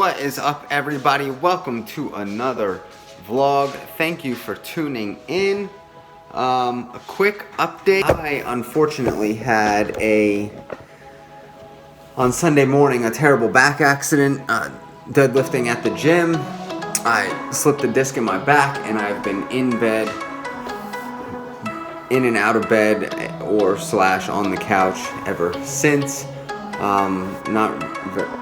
What is up, everybody? Welcome to another vlog. Thank you for tuning in. A quick update. I unfortunately had on Sunday morning a terrible back accident deadlifting at the gym. I slipped a disc in my back and I've been in and out of bed or / on the couch ever since. Not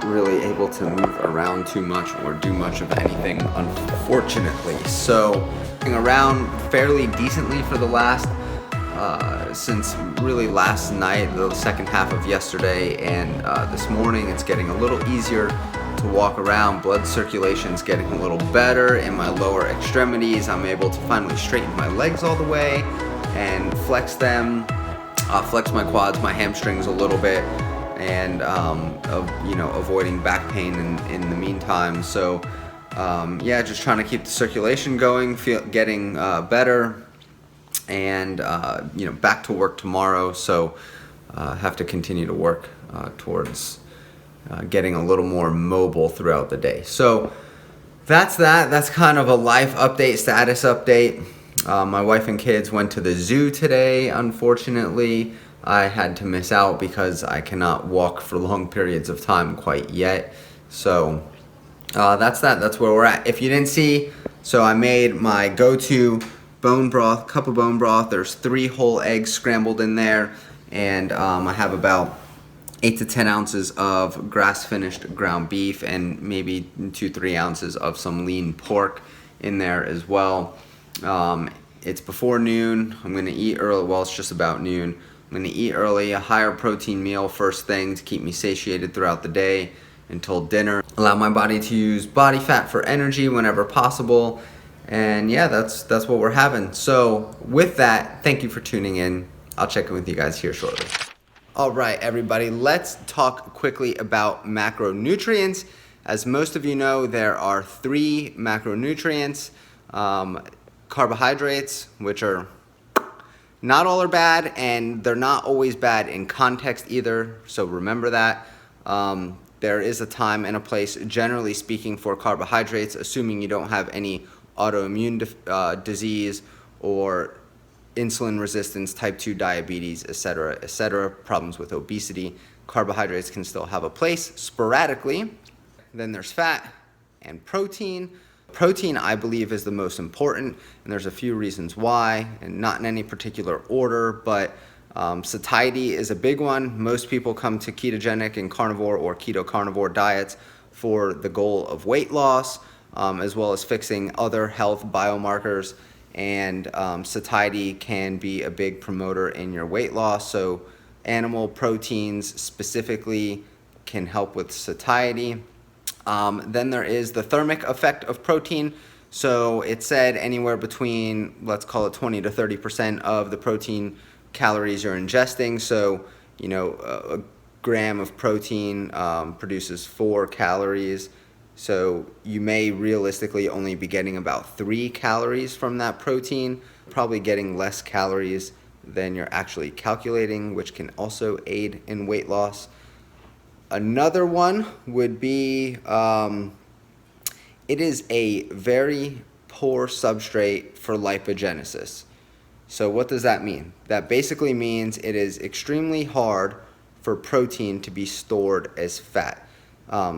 really able to move around too much or do much of anything, unfortunately. So, around fairly decently for the last, since really last night, the second half of yesterday, and this morning. It's getting a little easier to walk around. Blood circulation's getting a little better in my lower extremities. I'm able to finally straighten my legs all the way and flex them, flex my quads, my hamstrings a little bit, and avoiding back pain in the meantime. So just trying to keep the circulation going, getting better, and back to work tomorrow. So have to continue to work towards getting a little more mobile throughout the day. So that's kind of a life update, status update. My wife and kids went to the zoo today. Unfortunately, I had to miss out because I cannot walk for long periods of time quite yet. So that's that. That's where we're at. If you didn't see, so I made my go-to bone broth, cup of bone broth. There's 3 whole eggs scrambled in there, and I have about 8 to 10 ounces of grass-finished ground beef and maybe 2-3 ounces of some lean pork in there as well. It's before noon. I'm gonna eat early. Well, it's just about noon. I'm gonna eat early, a higher protein meal first thing to keep me satiated throughout the day until dinner. Allow my body to use body fat for energy whenever possible. And yeah, that's what we're having. So with that, thank you for tuning in. I'll check in with you guys here shortly. All right, everybody, let's talk quickly about macronutrients. As most of you know, there are 3 macronutrients. Carbohydrates, which are not all are bad, and they're not always bad in context either, so remember that. There is a time and a place, generally speaking, for carbohydrates, assuming you don't have any autoimmune disease or insulin resistance, type 2 diabetes, etc., problems with obesity. Carbohydrates can still have a place sporadically. Then there's fat and protein. Protein, I believe, is the most important, and there's a few reasons why, and not in any particular order, but satiety is a big one. Most people come to ketogenic and carnivore or keto carnivore diets for the goal of weight loss, as well as fixing other health biomarkers, and satiety can be a big promoter in your weight loss. So animal proteins specifically can help with satiety. Then there is the thermic effect of protein. So it said anywhere between, let's call it 20 to 30% of the protein calories you're ingesting. So, a gram of protein produces 4 calories. So you may realistically only be getting about 3 calories from that protein, probably getting less calories than you're actually calculating, which can also aid in weight loss. Another one would be, it is a very poor substrate for lipogenesis. So what does that mean? That basically means it is extremely hard for protein to be stored as fat.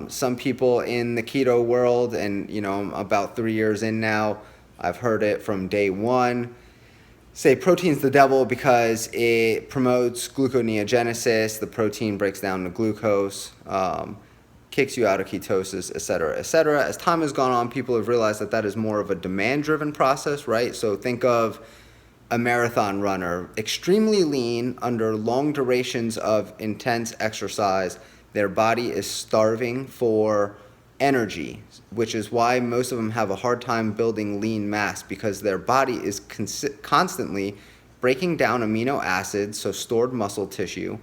Some people in the keto world, and I'm about 3 years in now, I've heard it from day one, say protein's the devil because it promotes gluconeogenesis. The protein breaks down to glucose, kicks you out of ketosis, etc., etc. As time has gone on, people have realized that is more of a demand-driven process, right? So think of a marathon runner, extremely lean under long durations of intense exercise. Their body is starving for energy, which is why most of them have a hard time building lean mass, because their body is constantly breaking down amino acids, so stored muscle tissue,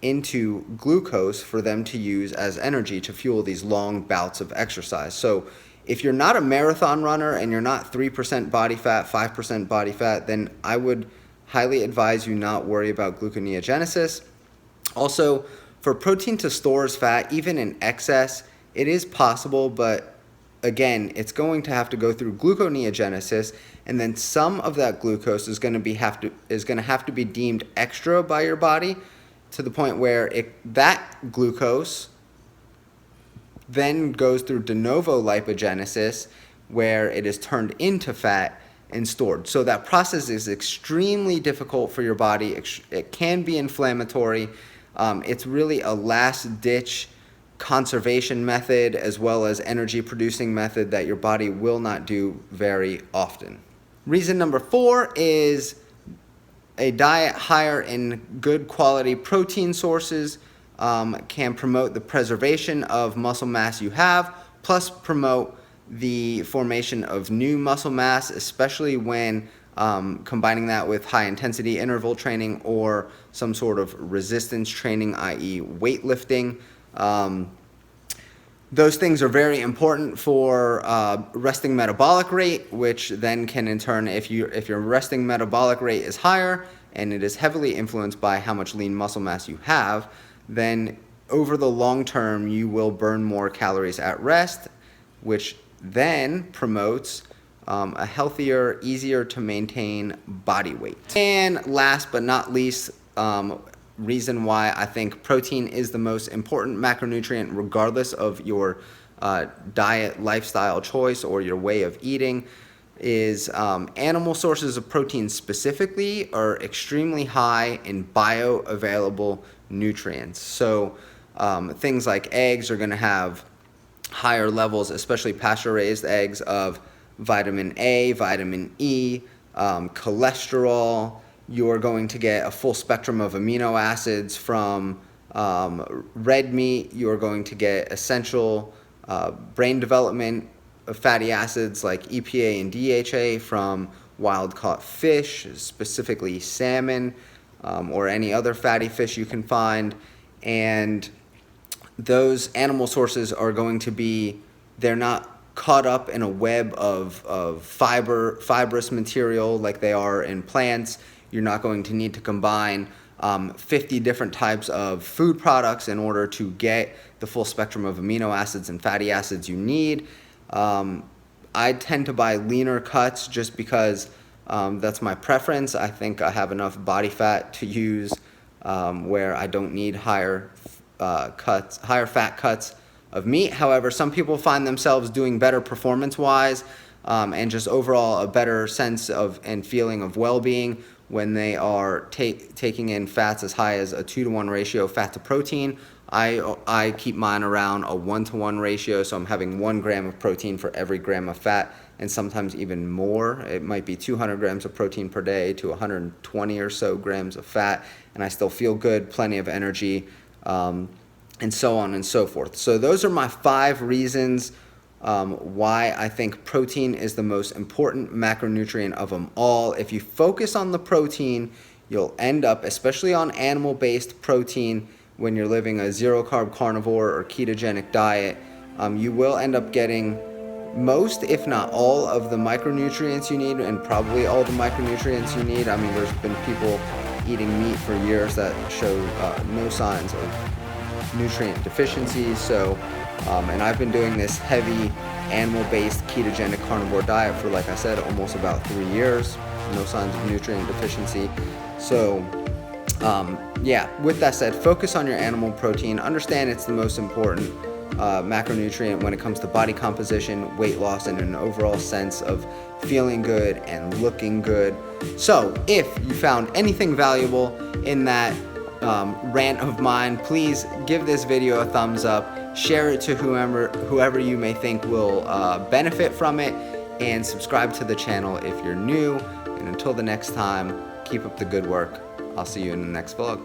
into glucose for them to use as energy to fuel these long bouts of exercise. So if you're not a marathon runner and you're not 3% body fat, 5% body fat, then I would highly advise you not worry about gluconeogenesis. Also, for protein to store as fat, even in excess, It is possible, but again, it's going to have to go through gluconeogenesis, and then some of that glucose is going to have to be deemed extra by your body, to the point where that glucose then goes through de novo lipogenesis, where it is turned into fat and stored. So that process is extremely difficult for your body. It can be inflammatory. It's really a last-ditch conservation method, as well as energy producing method, that your body will not do very often. Reason number 4 is a diet higher in good quality protein sources can promote the preservation of muscle mass you have, plus promote the formation of new muscle mass, especially when combining that with high intensity interval training or some sort of resistance training, i.e. weightlifting. Those things are very important for resting metabolic rate, which then can in turn, if your resting metabolic rate is higher and it is heavily influenced by how much lean muscle mass you have, then over the long term you will burn more calories at rest, which then promotes a healthier, easier to maintain body weight. And last but not least, reason why I think protein is the most important macronutrient regardless of your diet, lifestyle choice, or your way of eating, is animal sources of protein specifically are extremely high in bioavailable nutrients. So things like eggs are going to have higher levels, especially pasture-raised eggs, of vitamin A, vitamin E, cholesterol. You're going to get a full spectrum of amino acids from red meat. You're going to get essential brain development of fatty acids like EPA and DHA from wild-caught fish, specifically salmon, or any other fatty fish you can find. And those animal sources are going to be, they're not caught up in a web of fibrous material like they are in plants. You're not going to need to combine 50 different types of food products in order to get the full spectrum of amino acids and fatty acids you need. I tend to buy leaner cuts just because that's my preference. I think I have enough body fat to use where I don't need higher fat cuts of meat. However, some people find themselves doing better performance-wise and just overall a better sense of and feeling of well-being when they are taking in fats as high as a 2-to-1 ratio fat to protein. I keep mine around a 1-to-1 ratio, so I'm having 1 gram of protein for every gram of fat, and sometimes even more. It might be 200 grams of protein per day to 120 or so grams of fat, and I still feel good, plenty of energy, and so on and so forth. So those are my 5 reasons why I think protein is the most important macronutrient of them all. If you focus on the protein, you'll end up, especially on animal-based protein, when you're living a zero-carb carnivore or ketogenic diet, you will end up getting most, if not all, of the micronutrients you need, and probably all the micronutrients you need. I mean, there's been people eating meat for years that show no signs of nutrient deficiencies. So, and I've been doing this heavy animal-based ketogenic carnivore diet for, like I said, almost about 3 years. No signs of nutrient deficiency. So, yeah, with that said, focus on your animal protein. Understand it's the most important macronutrient when it comes to body composition, weight loss, and an overall sense of feeling good and looking good. So if you found anything valuable in that rant of mine, please give this video a thumbs up, share it to whoever you may think will benefit from it, and subscribe to the channel if you're new. And until the next time, keep up the good work. I'll see you in the next vlog.